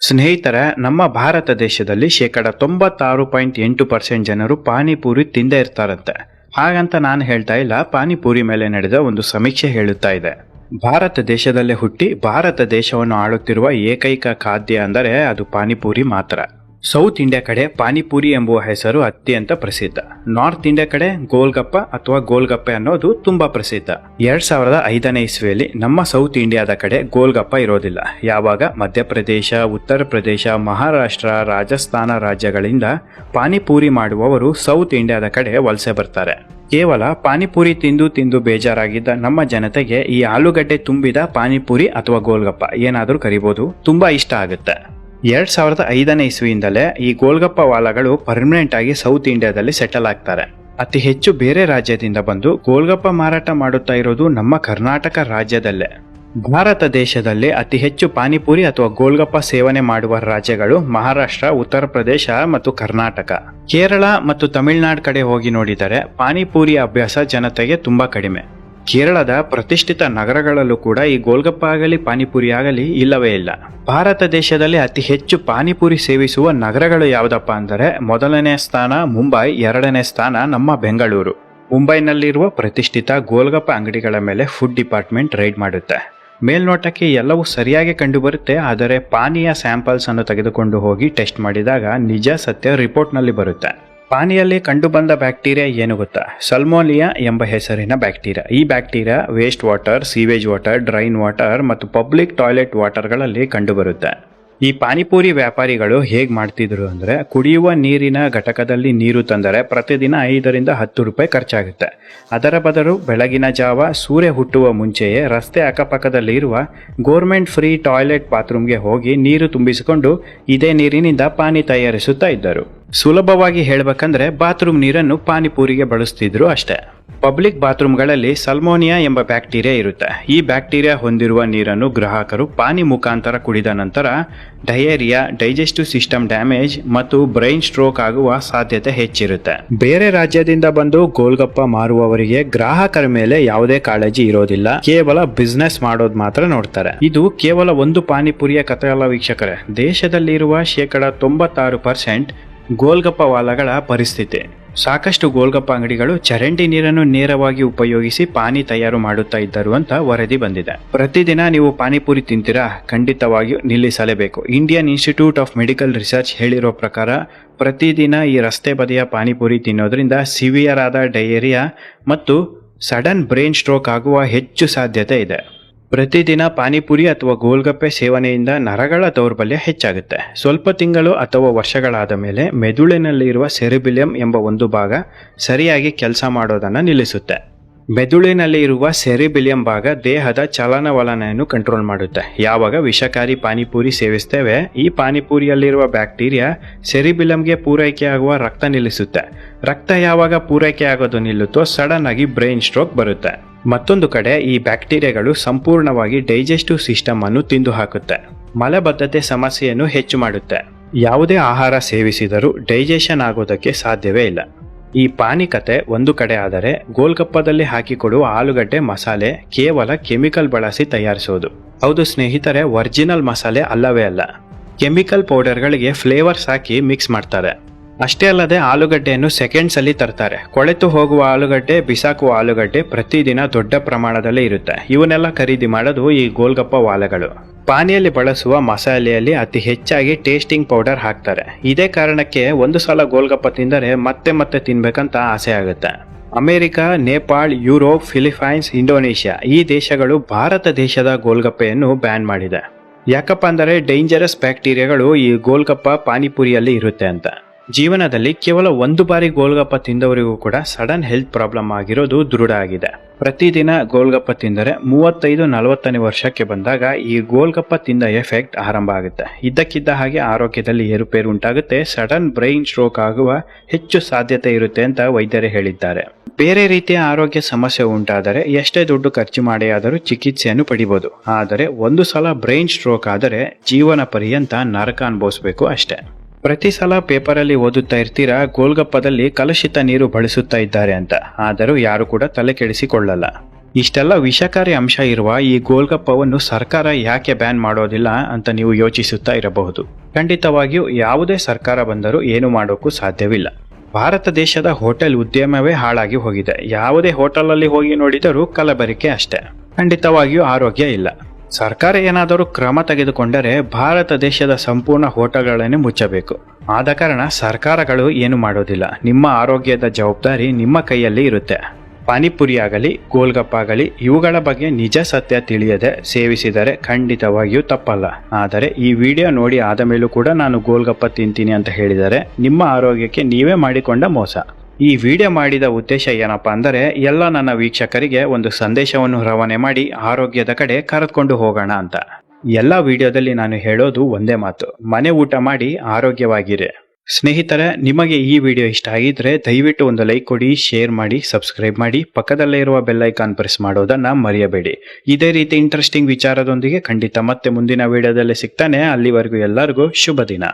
ಸ್ನೇಹಿತರ, ನಮ್ಮ ಭಾರತ ದೇಶದಲ್ಲಿ 96.8% ಜನರು ಪಾನಿಪುರಿ ತಿಂದೇ ಇರ್ತಾರಂತೆ. ಹಾಗಂತ ನಾನು ಹೇಳ್ತಾ ಇಲ್ಲ, ಪಾನಿಪುರಿ ಮೇಲೆ ನಡೆದ ಒಂದು ಸಮೀಕ್ಷೆ ಹೇಳುತ್ತಾ ಇದೆ. ಭಾರತ ದೇಶದಲ್ಲೇ ಹುಟ್ಟಿ ಭಾರತ ದೇಶವನ್ನು ಆಳುತ್ತಿರುವ ಏಕೈಕ ಖಾದ್ಯ ಅಂದರೆ ಅದು ಪಾನಿಪುರಿ ಮಾತ್ರ. ಸೌತ್ ಇಂಡಿಯಾ ಕಡೆ ಪಾನಿಪುರಿ ಎಂಬುವ ಹೆಸರು ಅತ್ಯಂತ ಪ್ರಸಿದ್ಧ. ನಾರ್ತ್ ಇಂಡಿಯಾ ಕಡೆ ಗೋಲ್ಗಪ್ಪ ಅಥವಾ ಗೋಲ್ಗಪ್ಪೆ ಅನ್ನೋದು ತುಂಬಾ ಪ್ರಸಿದ್ಧ. 2005ನೇ ಇಸ್ವಿಯಲ್ಲಿ ನಮ್ಮ ಸೌತ್ ಇಂಡಿಯಾದ ಕಡೆ ಗೋಲ್ಗಪ್ಪ ಇರೋದಿಲ್ಲ. ಯಾವಾಗ ಮಧ್ಯಪ್ರದೇಶ, ಉತ್ತರ ಪ್ರದೇಶ, ಮಹಾರಾಷ್ಟ್ರ, ರಾಜಸ್ಥಾನ ರಾಜ್ಯಗಳಿಂದ ಪಾನಿಪುರಿ ಮಾಡುವವರು ಸೌತ್ ಇಂಡಿಯಾದ ಕಡೆ ವಲಸೆ ಬರ್ತಾರೆ. ಕೇವಲ ಪಾನಿಪುರಿ ತಿಂದು ತಿಂದು ಬೇಜಾರಾಗಿದ್ದ ನಮ್ಮ ಜನತೆಗೆ ಈ ಆಲೂಗಡ್ಡೆ ತುಂಬಿದ ಪಾನಿಪುರಿ ಅಥವಾ ಗೋಲ್ಗಪ್ಪ ಏನಾದರೂ ಕರಿಬಹುದು, ತುಂಬಾ ಇಷ್ಟ ಆಗುತ್ತೆ. 2005ನೇ ಇಸ್ವಿಯಿಂದಲೇ ಈ ಗೋಲ್ಗಪ್ಪ ವಾಲಾಗಳು ಪರ್ಮನೆಂಟ್ ಆಗಿ ಸೌತ್ ಇಂಡಿಯಾದಲ್ಲಿ ಸೆಟಲ್ ಆಗ್ತಾರೆ. ಅತಿ ಹೆಚ್ಚು ಬೇರೆ ರಾಜ್ಯದಿಂದ ಬಂದು ಗೋಲ್ಗಪ್ಪ ಮಾರಾಟ ಮಾಡುತ್ತಾ ಇರೋದು ನಮ್ಮ ಕರ್ನಾಟಕ ರಾಜ್ಯದಲ್ಲೇ. ಭಾರತ ದೇಶದಲ್ಲಿ ಅತಿ ಹೆಚ್ಚು ಪಾನಿಪುರಿ ಅಥವಾ ಗೋಲ್ಗಪ್ಪ ಸೇವನೆ ಮಾಡುವ ರಾಜ್ಯಗಳು ಮಹಾರಾಷ್ಟ್ರ, ಉತ್ತರ ಪ್ರದೇಶ ಮತ್ತು ಕರ್ನಾಟಕ. ಕೇರಳ ಮತ್ತು ತಮಿಳುನಾಡು ಕಡೆ ಹೋಗಿ ನೋಡಿದರೆ ಪಾನಿಪುರಿ ಅಭ್ಯಾಸ ಜನತೆಗೆ ತುಂಬಾ ಕಡಿಮೆ. ಕೇರಳದ ಪ್ರತಿಷ್ಠಿತ ನಗರಗಳಲ್ಲೂ ಕೂಡ ಈ ಗೋಲ್ಗಪ್ಪ ಆಗಲಿ ಪಾನಿಪುರಿ ಆಗಲಿ ಇಲ್ಲವೇ ಇಲ್ಲ. ಭಾರತ ದೇಶದಲ್ಲಿ ಅತಿ ಹೆಚ್ಚು ಪಾನಿಪುರಿ ಸೇವಿಸುವ ನಗರಗಳು ಯಾವುದಪ್ಪ ಅಂದರೆ ಮೊದಲನೇ ಸ್ಥಾನ ಮುಂಬೈ, ಎರಡನೇ ಸ್ಥಾನ ನಮ್ಮ ಬೆಂಗಳೂರು. ಮುಂಬೈನಲ್ಲಿರುವ ಪ್ರತಿಷ್ಠಿತ ಗೋಲ್ಗಪ್ಪ ಅಂಗಡಿಗಳ ಮೇಲೆ ಫುಡ್ ಡಿಪಾರ್ಟ್ಮೆಂಟ್ ರೈಡ್ ಮಾಡುತ್ತೆ. ಮೇಲ್ನೋಟಕ್ಕೆ ಎಲ್ಲವೂ ಸರಿಯಾಗಿ ಕಂಡುಬರುತ್ತೆ, ಆದರೆ ಪಾನೀಯ ಸ್ಯಾಂಪಲ್ಸ್ ಅನ್ನು ತೆಗೆದುಕೊಂಡು ಹೋಗಿ ಟೆಸ್ಟ್ ಮಾಡಿದಾಗ ನಿಜ ಸತ್ಯ ರಿಪೋರ್ಟ್ನಲ್ಲಿ ಬರುತ್ತೆ. ಪಾನಿಯಲ್ಲಿ ಕಂಡುಬಂದ ಬ್ಯಾಕ್ಟೀರಿಯಾ ಏನು ಗೊತ್ತಾ? ಸಲ್ಮೋನಿಯಾ ಎಂಬ ಹೆಸರಿನ ಬ್ಯಾಕ್ಟೀರಿಯಾ. ಈ bacteria waste water, sewage water, drain water ಮತ್ತು ಪಬ್ಲಿಕ್ ಟಾಯ್ಲೆಟ್ ವಾಟರ್ಗಳಲ್ಲಿ ಕಂಡುಬರುತ್ತೆ. ಈ ಪಾನಿಪುರಿ ವ್ಯಾಪಾರಿಗಳು ಹೇಗೆ ಮಾಡ್ತಿದ್ರು ಅಂದರೆ, ಕುಡಿಯುವ ನೀರಿನ ಘಟಕದಲ್ಲಿ ನೀರು ತಂದರೆ ಪ್ರತಿದಿನ 5ರಿಂದ 10 ರೂಪಾಯಿ ಖರ್ಚಾಗುತ್ತೆ. ಅದರ ಬದಲು ಬೆಳಗಿನ ಜಾವ ಸೂರ್ಯ ಹುಟ್ಟುವ ಮುಂಚೆಯೇ ರಸ್ತೆ ಅಕ್ಕಪಕ್ಕದಲ್ಲಿ ಇರುವ ಗೋರ್ಮೆಂಟ್ ಫ್ರೀ ಟಾಯ್ಲೆಟ್ ಬಾತ್ರೂಮ್ಗೆ ಹೋಗಿ ನೀರು ತುಂಬಿಸಿಕೊಂಡು ಇದೇ ನೀರಿನಿಂದ ಪಾನಿ ತಯಾರಿಸುತ್ತಾ ಇದ್ದರು. ಸುಲಭವಾಗಿ ಹೇಳಬೇಕಂದ್ರೆ ಬಾತ್ರೂಮ್ ನೀರನ್ನು ಪಾನಿಪುರಿಗೆ ಬಳಸ್ತಿದ್ರು ಅಷ್ಟೇ. ಪಬ್ಲಿಕ್ ಬಾತ್ರೂಮ್ಗಳಲ್ಲಿ ಸಲ್ಮೋನಿಯಾ ಎಂಬ ಬ್ಯಾಕ್ಟೀರಿಯಾ ಇರುತ್ತೆ. ಈ ಬ್ಯಾಕ್ಟೀರಿಯಾ ಹೊಂದಿರುವ ನೀರನ್ನು ಗ್ರಾಹಕರು ಪಾನಿ ಮುಖಾಂತರ ಕುಡಿದ ನಂತರ ಡಯೇರಿಯಾ, ಡೈಜೆಸ್ಟಿವ್ ಸಿಸ್ಟಮ್ ಡ್ಯಾಮೇಜ್ ಮತ್ತು ಬ್ರೈನ್ ಸ್ಟ್ರೋಕ್ ಆಗುವ ಸಾಧ್ಯತೆ ಹೆಚ್ಚಿರುತ್ತೆ. ಬೇರೆ ರಾಜ್ಯದಿಂದ ಬಂದು ಗೋಲ್ಗಪ್ಪ ಮಾರುವವರಿಗೆ ಗ್ರಾಹಕರ ಮೇಲೆ ಯಾವುದೇ ಕಾಳಜಿ ಇರೋದಿಲ್ಲ, ಕೇವಲ ಬಿಸ್ನೆಸ್ ಮಾಡೋದು ಮಾತ್ರ ನೋಡ್ತಾರೆ. ಇದು ಕೇವಲ ಒಂದು ಪಾನಿಪುರಿಯ ಕಥೆ ಅಲ್ಲ ವೀಕ್ಷಕರೇ. ದೇಶದಲ್ಲಿರುವ 96% ಗೋಲ್ಗಪ್ಪ ವಾಲಾಗಳ ಪರಿಸ್ಥಿತಿ. ಸಾಕಷ್ಟು ಗೋಲ್ಗಪ್ಪ ಅಂಗಡಿಗಳು ಚರಂಡಿ ನೀರನ್ನು ನೇರವಾಗಿ ಉಪಯೋಗಿಸಿ ಪಾನಿ ತಯಾರು ಮಾಡುತ್ತಾ ಇದ್ದರು ಅಂತ ವರದಿ ಬಂದಿದೆ. ಪ್ರತಿದಿನ ನೀವು ಪಾನಿಪುರಿ ತಿಂತೀರಾ? ಖಂಡಿತವಾಗಿಯೂ ನಿಲ್ಲಿಸಲೇಬೇಕು. Indian institute of medical research ಹೇಳಿರೋ ಪ್ರಕಾರ ಪ್ರತಿದಿನ ಈ ರಸ್ತೆ ಬದಿಯ ಪಾನಿಪುರಿ ತಿನ್ನೋದ್ರಿಂದ ಸಿವಿಯರ್ ಆದ ಡಯೇರಿಯಾ ಮತ್ತು ಸಡನ್ ಬ್ರೈನ್ ಸ್ಟ್ರೋಕ್ ಆಗುವ ಹೆಚ್ಚು ಸಾಧ್ಯತೆ ಇದೆ. ಪ್ರತಿದಿನ ಪಾನಿಪುರಿ ಅಥವಾ ಗೋಲ್ಗಪ್ಪೆ ಸೇವನೆಯಿಂದ ನರಗಳ ದೌರ್ಬಲ್ಯ ಹೆಚ್ಚಾಗುತ್ತೆ. ಸ್ವಲ್ಪ ತಿಂಗಳು ಅಥವಾ ವರ್ಷಗಳಾದ ಮೇಲೆ ಮೆದುಳಿನಲ್ಲಿರುವ ಸೆರಿಬಿಲಿಯಂ ಎಂಬ ಒಂದು ಭಾಗ ಸರಿಯಾಗಿ ಕೆಲಸ ಮಾಡೋದನ್ನು ನಿಲ್ಲಿಸುತ್ತೆ. ಮೆದುಳಿನಲ್ಲಿ ಇರುವ ಸೆರಿಬಿಲಿಯಂ ಭಾಗ ದೇಹದ ಚಲನವಲನೆಯನ್ನು ಕಂಟ್ರೋಲ್ ಮಾಡುತ್ತೆ. ಯಾವಾಗ ವಿಷಕಾರಿ ಪಾನಿಪುರಿ ಸೇವಿಸ್ತೇವೆ, ಈ ಪಾನಿಪುರಿಯಲ್ಲಿರುವ ಬ್ಯಾಕ್ಟೀರಿಯಾ ಸೆರಿಬಿಲಿಯಂಗೆ ಪೂರೈಕೆ ಆಗುವ ರಕ್ತ ನಿಲ್ಲಿಸುತ್ತೆ. ರಕ್ತ ಯಾವಾಗ ಪೂರೈಕೆ ಆಗೋದು ನಿಲ್ಲುತ್ತೋ ಸಡನ್ ಆಗಿ ಬ್ರೈನ್ ಸ್ಟ್ರೋಕ್ ಬರುತ್ತೆ. ಮತ್ತೊಂದು ಕಡೆ ಈ ಬ್ಯಾಕ್ಟೀರಿಯಾಗಳು ಸಂಪೂರ್ಣವಾಗಿ ಡೈಜೆಸ್ಟಿವ್ ಸಿಸ್ಟಮ್ ಅನ್ನು ತಿಂದು ಹಾಕುತ್ತೆ. ಮಲಬದ್ಧತೆ ಸಮಸ್ಯೆಯನ್ನು ಹೆಚ್ಚು ಮಾಡುತ್ತೆ. ಯಾವುದೇ ಆಹಾರ ಸೇವಿಸಿದರೂ ಡೈಜೆಷನ್ ಆಗೋದಕ್ಕೆ ಸಾಧ್ಯವೇ ಇಲ್ಲ. ಈ ಪಾನಿ ಕತೆ ಒಂದು ಕಡೆ ಆದರೆ, ಗೋಲ್ಗಪ್ಪದಲ್ಲಿ ಹಾಕಿಕೊಡುವ ಆಲೂಗಡ್ಡೆ ಮಸಾಲೆ ಕೇವಲ ಕೆಮಿಕಲ್ ಬಳಸಿ ತಯಾರಿಸೋದು. ಹೌದು ಸ್ನೇಹಿತರೆ, ಒರಿಜಿನಲ್ ಮಸಾಲೆ ಅಲ್ಲವೇ ಅಲ್ಲ. ಕೆಮಿಕಲ್ ಪೌಡರ್ಗಳಿಗೆ ಫ್ಲೇವರ್ಸ್ ಹಾಕಿ ಮಿಕ್ಸ್ ಮಾಡ್ತಾರೆ. ಅಷ್ಟೇ ಅಲ್ಲದೆ ಆಲೂಗಡ್ಡೆಯನ್ನು ಸೆಕೆಂಡ್ಸ್ ಅಲ್ಲಿ ತರ್ತಾರೆ. ಕೊಳೆತು ಹೋಗುವ ಆಲೂಗಡ್ಡೆ, ಬಿಸಾಕುವ ಆಲೂಗಡ್ಡೆ ಪ್ರತಿದಿನ ದೊಡ್ಡ ಪ್ರಮಾಣದಲ್ಲಿ ಇರುತ್ತೆ. ಇವನ್ನೆಲ್ಲ ಖರೀದಿ ಮಾಡೋದು ಈ ಗೋಲ್ಗಪ್ಪ ವಾಲಾಗಳು. ಪಾನಿಯಲ್ಲಿ ಬಳಸುವ ಮಸಾಲೆಯಲ್ಲಿ ಅತಿ ಹೆಚ್ಚಾಗಿ ಟೇಸ್ಟಿಂಗ್ ಪೌಡರ್ ಹಾಕ್ತಾರೆ. ಇದೇ ಕಾರಣಕ್ಕೆ ಒಂದು ಸಲ ಗೋಲ್ಗಪ್ಪ ತಿಂದರೆ ಮತ್ತೆ ಮತ್ತೆ ತಿನ್ಬೇಕಂತ ಆಸೆ ಆಗುತ್ತೆ. America, Nepal, Europe, Philippines, Indonesia ಈ ದೇಶಗಳು ಭಾರತ ದೇಶದ ಗೋಲ್ಗಪ್ಪೆಯನ್ನು ಬ್ಯಾನ್ ಮಾಡಿದೆ. ಯಾಕಪ್ಪ ಅಂದರೆ ಡೇಂಜರಸ್ ಬ್ಯಾಕ್ಟೀರಿಯಾಗಳು ಈ ಗೋಲ್ಗಪ್ಪ ಪಾನಿಪುರಿಯಲ್ಲಿ ಇರುತ್ತೆ ಅಂತ. ಜೀವನದಲ್ಲಿ ಕೇವಲ ಒಂದು ಬಾರಿ ಗೋಲ್ಗಪ್ಪ ತಿಂದವರಿಗೂ ಕೂಡ ಸಡನ್ ಹೆಲ್ತ್ ಪ್ರಾಬ್ಲಮ್ ಆಗಿರೋದು ದೃಢ ಆಗಿದೆ. ಪ್ರತಿದಿನ ಗೋಲ್ಗಪ್ಪ ತಿಂದರೆ 35-40ನೇ ವರ್ಷಕ್ಕೆ ಬಂದಾಗ ಈ ಗೋಲ್ಗಪ್ಪ ತಿಂದ ಎಫೆಕ್ಟ್ ಆರಂಭ ಆಗುತ್ತೆ. ಇದ್ದಕ್ಕಿದ್ದ ಹಾಗೆ ಆರೋಗ್ಯದಲ್ಲಿ ಏರುಪೇರು ಉಂಟಾಗುತ್ತೆ. ಸಡನ್ ಬ್ರೈನ್ ಸ್ಟ್ರೋಕ್ ಆಗುವ ಹೆಚ್ಚು ಸಾಧ್ಯತೆ ಇರುತ್ತೆ ಅಂತ ವೈದ್ಯರೇ ಹೇಳಿದ್ದಾರೆ. ಬೇರೆ ರೀತಿಯ ಆರೋಗ್ಯ ಸಮಸ್ಯೆ ಉಂಟಾದರೆ ಎಷ್ಟೇ ದುಡ್ಡು ಖರ್ಚು ಮಾಡಿ ಆದರೂ ಚಿಕಿತ್ಸೆಯನ್ನು ಪಡಿಬಹುದು. ಆದರೆ ಒಂದು ಸಲ ಬ್ರೈನ್ ಸ್ಟ್ರೋಕ್ ಆದರೆ ಜೀವನ ಪರ್ಯಂತ ನರಕ ಅನುಭವಿಸಬೇಕು ಅಷ್ಟೇ. ಪ್ರತಿ ಸಲ ಪೇಪರಲ್ಲಿ ಓದುತ್ತಾ ಇರ್ತೀರಾ ಗೋಲ್ಗಪ್ಪದಲ್ಲಿ ಕಲುಷಿತ ನೀರು ಬಳಸುತ್ತಾ ಇದ್ದಾರೆ ಅಂತ. ಆದರೂ ಯಾರು ಕೂಡ ತಲೆ ಕೆಡಿಸಿಕೊಳ್ಳಲ್ಲ. ಇಷ್ಟೆಲ್ಲ ವಿಷಕಾರಿ ಅಂಶ ಇರುವ ಈ ಗೋಲ್ಗಪ್ಪವನ್ನು ಸರ್ಕಾರ ಯಾಕೆ ಬ್ಯಾನ್ ಮಾಡೋದಿಲ್ಲ ಅಂತ ನೀವು ಯೋಚಿಸುತ್ತಾ ಇರಬಹುದು. ಖಂಡಿತವಾಗಿಯೂ ಯಾವುದೇ ಸರ್ಕಾರ ಬಂದರೂ ಏನು ಮಾಡೋಕ್ಕೂ ಸಾಧ್ಯವಿಲ್ಲ. ಭಾರತ ದೇಶದ ಹೋಟೆಲ್ ಉದ್ಯಮವೇ ಹಾಳಾಗಿ ಹೋಗಿದೆ. ಯಾವುದೇ ಹೋಟೆಲಲ್ಲಿ ಹೋಗಿ ನೋಡಿದರೂ ಕಲಬೆರಕೆ ಅಷ್ಟೇ. ಖಂಡಿತವಾಗಿಯೂ ಆರೋಗ್ಯ ಇಲ್ಲ. ಸರ್ಕಾರ ಏನಾದರೂ ಕ್ರಮ ತೆಗೆದುಕೊಂಡರೆ ಭಾರತ ದೇಶದ ಸಂಪೂರ್ಣ ಹೋಟೆಲ್ಗಳನ್ನೇ ಮುಚ್ಚಬೇಕು. ಆದ ಕಾರಣ ಸರ್ಕಾರಗಳು ಏನು ಮಾಡೋದಿಲ್ಲ. ನಿಮ್ಮ ಆರೋಗ್ಯದ ಜವಾಬ್ದಾರಿ ನಿಮ್ಮ ಕೈಯಲ್ಲಿ ಇರುತ್ತೆ. ಪಾನಿಪುರಿ ಆಗಲಿ ಗೋಲ್ಗಪ್ಪ ಆಗಲಿ ಇವುಗಳ ಬಗ್ಗೆ ನಿಜ ಸತ್ಯ ತಿಳಿಯದೆ ಸೇವಿಸಿದರೆ ಖಂಡಿತವಾಗಿಯೂ ತಪ್ಪಲ್ಲ. ಆದರೆ ಈ ವಿಡಿಯೋ ನೋಡಿ ಆದ ಮೇಲೂ ಕೂಡ ನಾನು ಗೋಲ್ಗಪ್ಪ ತಿಂತೀನಿ ಅಂತ ಹೇಳಿದರೆ ನಿಮ್ಮ ಆರೋಗ್ಯಕ್ಕೆ ನೀವೇ ಮಾಡಿಕೊಂಡ ಮೋಸ. ಈ ವಿಡಿಯೋ ಮಾಡಿದ ಉದ್ದೇಶ ಏನಪ್ಪಾ ಅಂದರೆ ಎಲ್ಲ ನನ್ನ ವೀಕ್ಷಕರಿಗೆ ಒಂದು ಸಂದೇಶವನ್ನು ರವಾನೆ ಮಾಡಿ ಆರೋಗ್ಯದ ಕಡೆ ಕರೆದುಕೊಂಡು ಹೋಗೋಣ ಅಂತ. ಎಲ್ಲ ವಿಡಿಯೋದಲ್ಲಿ ನಾನು ಹೇಳೋದು ಒಂದೇ ಮಾತು, ಮನೆ ಊಟ ಮಾಡಿ ಆರೋಗ್ಯವಾಗಿರಿ. ಸ್ನೇಹಿತರೆ, ನಿಮಗೆ ಈ ವಿಡಿಯೋ ಇಷ್ಟ ಆಗಿದ್ರೆ ದಯವಿಟ್ಟು ಒಂದು ಲೈಕ್ ಕೊಡಿ, ಶೇರ್ ಮಾಡಿ, ಸಬ್ಸ್ಕ್ರೈಬ್ ಮಾಡಿ, ಪಕ್ಕದಲ್ಲೇ ಇರುವ ಬೆಲ್ ಐಕಾನ್ ಪ್ರೆಸ್ ಮಾಡೋದನ್ನ ಮರೆಯಬೇಡಿ. ಇದೇ ರೀತಿ ಇಂಟ್ರೆಸ್ಟಿಂಗ್ ವಿಚಾರದೊಂದಿಗೆ ಖಂಡಿತ ಮತ್ತೆ ಮುಂದಿನ ವಿಡಿಯೋದಲ್ಲಿ ಸಿಗ್ತಾನೆ. ಅಲ್ಲಿವರೆಗೂ ಎಲ್ಲರಿಗೂ ಶುಭ ದಿನ.